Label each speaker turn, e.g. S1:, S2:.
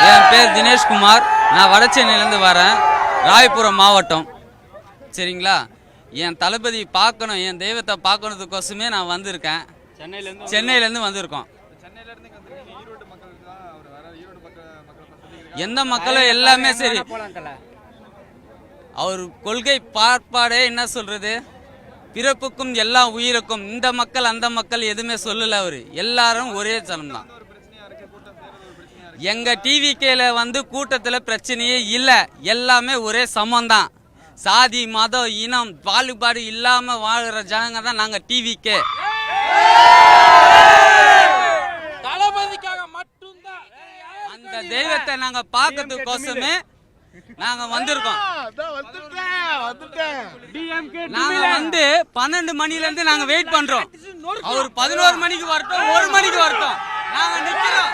S1: என் பேர் தினேஷ்குமார். நான் வடசென்னையிலேருந்து வரேன், ராயபுரம் மாவட்டம். சரிங்களா, என் தளபதி பார்க்கணும், என் தெய்வத்தை பார்க்கறதுக்கோசமே நான் வந்திருக்கேன். சென்னையிலேருந்து வந்திருக்கோம். எந்த மக்களும் எல்லாமே சரி, அவர் கொள்கை பார்ப்பாடே என்ன சொல்றது, பிறப்புக்கும் எல்லா உயிருக்கும், இந்த மக்கள் அந்த மக்கள் எதுவுமே சொல்லல. அவரு எல்லாரும் ஒரே சனம் தான். எங்க டிவிகேல வந்து கூட்டத்துல பிரச்சனையே இல்ல, எல்லாமே ஒரே சமம்தான். சாதி மதம் இனம் பாகுபாடு இல்லாம வாழ்கிற ஜனங்க தான் நாங்க டிவிகே. அந்த தெய்வத்தை நாங்க பார்க்கறதுக்கோசமே நாங்க வந்திருக்கோம். நாங்க வந்து 12 மணில இருந்து நாங்க வெயிட் பண்றோம். அவர் 11 மணிக்கு வரட்டும், 1 மணிக்கு வரட்டும், நாங்க நிக்கிறோம்.